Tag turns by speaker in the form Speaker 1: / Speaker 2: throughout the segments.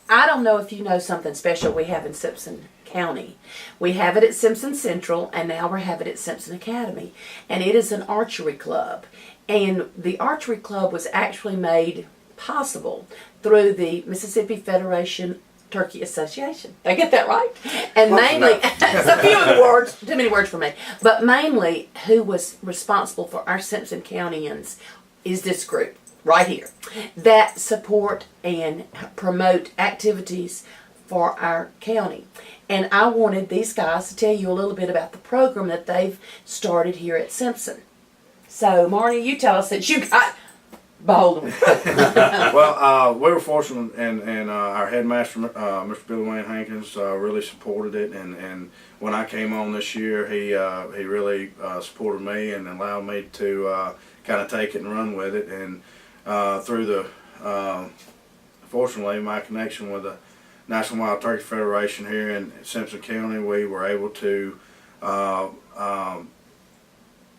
Speaker 1: I don't know if you know something special we have in Simpson County. We have it at Simpson Central, and now we're having it at Simpson Academy. And it is an archery club. And the archery club was actually made possible through the Mississippi Federation Turkey Association. Did I get that right? And mainly, it's a few of the words, too many words for me, but mainly who was responsible for our Simpson Countyans is this group right here that support and promote activities for our county. And I wanted these guys to tell you a little bit about the program that they've started here at Simpson. So, Marnie, you tell us that you got beholden.
Speaker 2: Well, we were fortunate, and our headmaster, Mr. Billy Wayne Hankins, really supported it. And when I came on this year, he really supported me and allowed me to kind of take it and run with it. And through the, fortunately, my connection with the National Wild Turkey Federation here in Simpson County, we were able to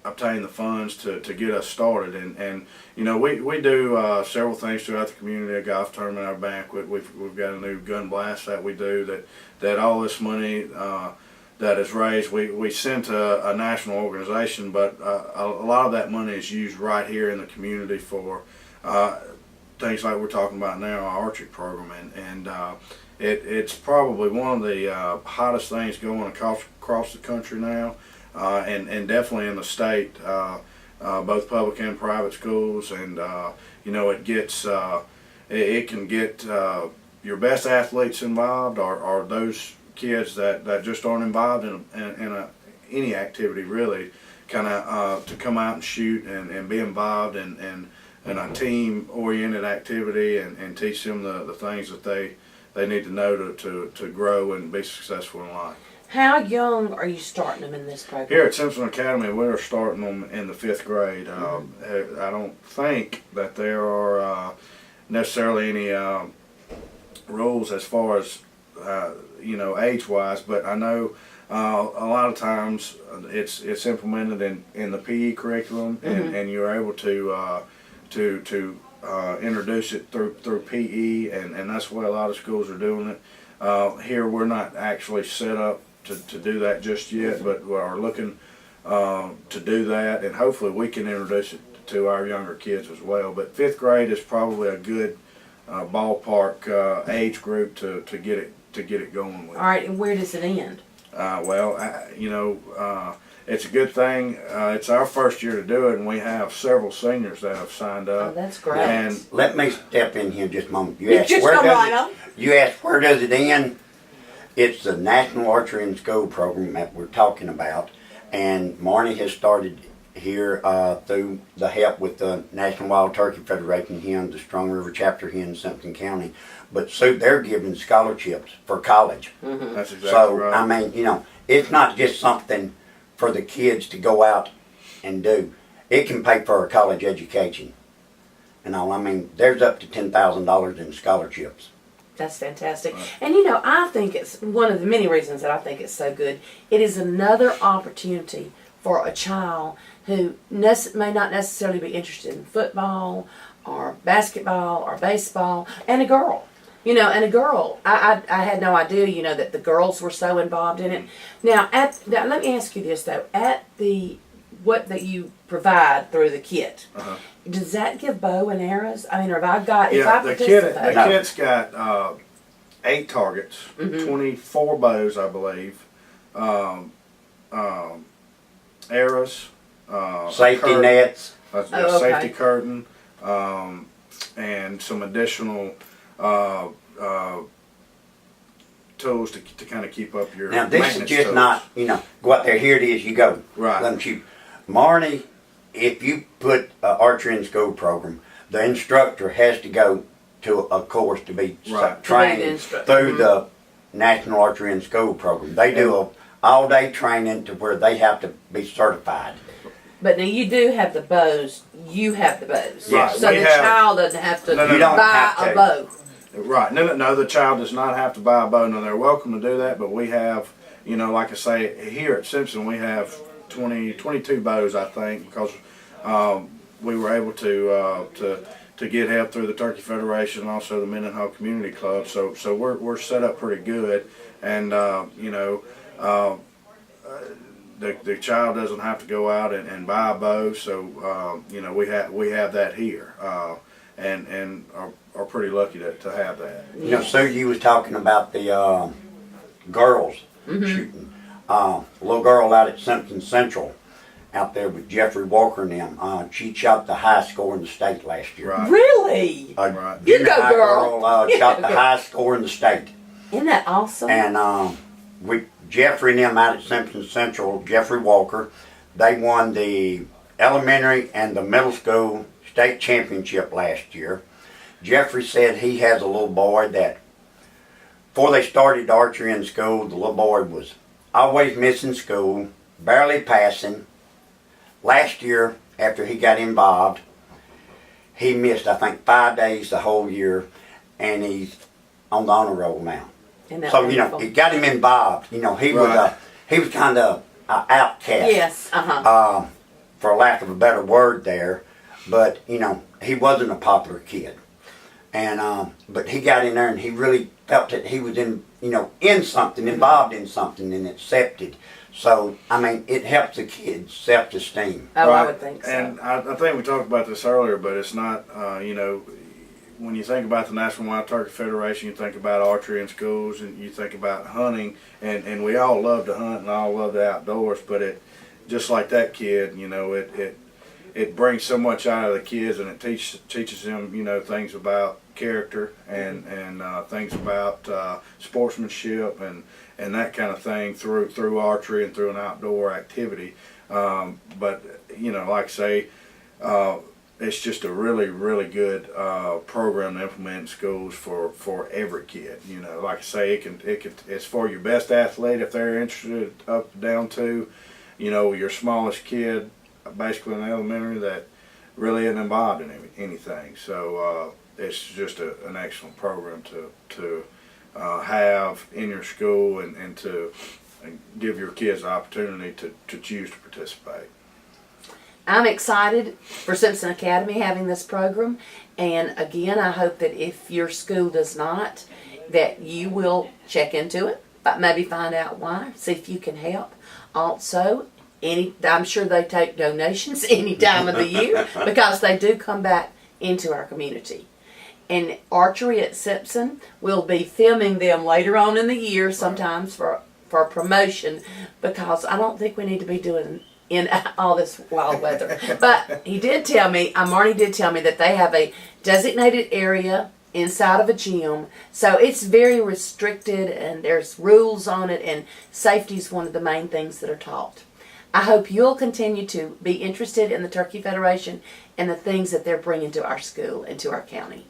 Speaker 2: obtain the funds to get us started. And you know, we do several things throughout the community, a golf tournament, our banquet. We've got a new gun blast that we do, that all this money that is raised, we send to a national organization, but a lot of that money is used right here in the community for things like we're talking about now, our archery program. And it's probably one of the hottest things going across the country now. And definitely in the state, both public and private schools, and you know, it can get your best athletes involved, or those kids that just aren't involved in any activity really, kind of to come out and shoot and be involved in a team-oriented activity, and teach them the things that they need to know to grow and be successful in life.
Speaker 1: How young are you starting them in this program?
Speaker 2: Here at Simpson Academy, we're starting them in the 5th grade. I don't think that there are necessarily any rules as far as you know, age-wise, but I know a lot of times it's implemented in the PE curriculum, and you're able to introduce it through PE, and that's the way a lot of schools are doing it. Here we're not actually set up to do that just yet, but we are looking to do that, and hopefully we can introduce it to our younger kids as well. But 5th grade is probably a good ballpark age group to get it going with.
Speaker 1: All right, and where does it end?
Speaker 2: Well, you know, it's a good thing. It's our first year to do it, and we have several seniors that have signed up.
Speaker 1: Oh, that's great.
Speaker 2: And
Speaker 3: let me step in here just a moment.
Speaker 1: You asked
Speaker 3: where does it end? It's the National Archery and School program that we're talking about, and Marnie has started here through the help with the National Wild Turkey Federation here in the Strong River chapter here in Simpson County. But so they're giving scholarships for college.
Speaker 2: That's exactly
Speaker 3: So
Speaker 2: right.
Speaker 3: I mean, you know, it's not just something for the kids to go out and do. It can pay for a college education. And all, I mean, there's up to $10,000 in scholarships.
Speaker 1: That's fantastic. And you know, I think it's one of the many reasons that I think it's so good. It is another opportunity for a child who may not necessarily be interested in football or basketball or baseball, and a girl. You know, and a girl, I had no idea, you know, that the girls were so involved in it. Now, let me ask you this, though. At what that you provide through the kit, does that give bow and arrows? I mean, or
Speaker 2: the kit's got 8 targets, 24 bows, I believe, arrows,
Speaker 3: safety nets,
Speaker 2: safety curtain, and some additional tools to kind of keep up your
Speaker 3: now this is just
Speaker 2: tools.
Speaker 3: not, you know, go out there, here it is, you go.
Speaker 2: Right.
Speaker 3: Let them shoot. Marnie, if you put an archery in school program, the instructor has to go to a course to be trained through the National Archery in School program. They do a all-day training to where they have to be certified.
Speaker 1: But now you do have the bows. You have the bows.
Speaker 3: Yes.
Speaker 1: So the child doesn't have to buy a bow.
Speaker 2: Right. No, the child does not have to buy a bow. No, they're welcome to do that, but we have, you know, like I say, here at Simpson, we have 22 bows, I think, because we were able to to get help through the Turkey Federation and also the Mendenhall Community Club. So we're set up pretty good, and you know, the child doesn't have to go out and buy a bow. So you know, we have that here, and are pretty lucky to have that.
Speaker 3: You know, Sue, you was talking about the girls shooting. Little girl out at Simpson Central, out there with Jeffrey Walker and them. She shot the high score in the state last year.
Speaker 2: Right.
Speaker 1: Really?
Speaker 2: Right.
Speaker 1: You
Speaker 3: Junior
Speaker 1: go,
Speaker 3: high
Speaker 1: girl. You
Speaker 3: shot
Speaker 1: go,
Speaker 3: the
Speaker 1: girl.
Speaker 3: highest score in the state.
Speaker 1: Isn't that awesome?
Speaker 3: And Jeffrey and them out at Simpson Central, Jeffrey Walker, they won the elementary and the middle school state championship last year. Jeffrey said he has a little boy that, before they started archery in school, the little boy was always missing school, barely passing. Last year, after he got involved, he missed, I think, 5 days the whole year, and he's on the honor roll now.
Speaker 1: Isn't that
Speaker 3: So, you know,
Speaker 1: wonderful?
Speaker 3: it got him involved. You know, he was kind of an outcast.
Speaker 1: Yes, uh-huh.
Speaker 3: For lack of a better word there. But, you know, he wasn't a popular kid. And, but he got in there and he really felt that he was in something, involved in something and accepted. So, I mean, it helps the kids' self-esteem.
Speaker 1: Oh, I
Speaker 2: Right.
Speaker 1: would think so.
Speaker 2: And I think we talked about this earlier, but it's not, you know, when you think about the National Wild Turkey Federation, you think about archery in schools, and you think about hunting, and we all love to hunt and all love the outdoors, but it, just like that kid, you know, it brings so much out of the kids, and it teaches them, you know, things about character and things about sportsmanship and that kind of thing through archery and through an outdoor activity. But you know, like I say, it's just a really, really good program to implement in schools for every kid. You know, like I say, it's for your best athlete if they're interested, up down to, you know, your smallest kid, basically in elementary, that really isn't involved in anything. So it's just an excellent program to have in your school and to give your kids the opportunity to choose to participate.
Speaker 1: I'm excited for Simpson Academy having this program, and again, I hope that if your school does not, that you will check into it, but maybe find out why, see if you can help. Also, I'm sure they take donations any time of the year because they do come back into our community. And Archery at Simpson will be filming them later on in the year, sometimes for promotion, because I don't think we need to be doing in all this wild weather. But he did tell me, Marnie did tell me that they have a designated area inside of a gym, so it's very restricted and there's rules on it, and safety is one of the main things that are taught. I hope you'll continue to be interested in the Turkey Federation and the things that they're bringing to our school and to our county.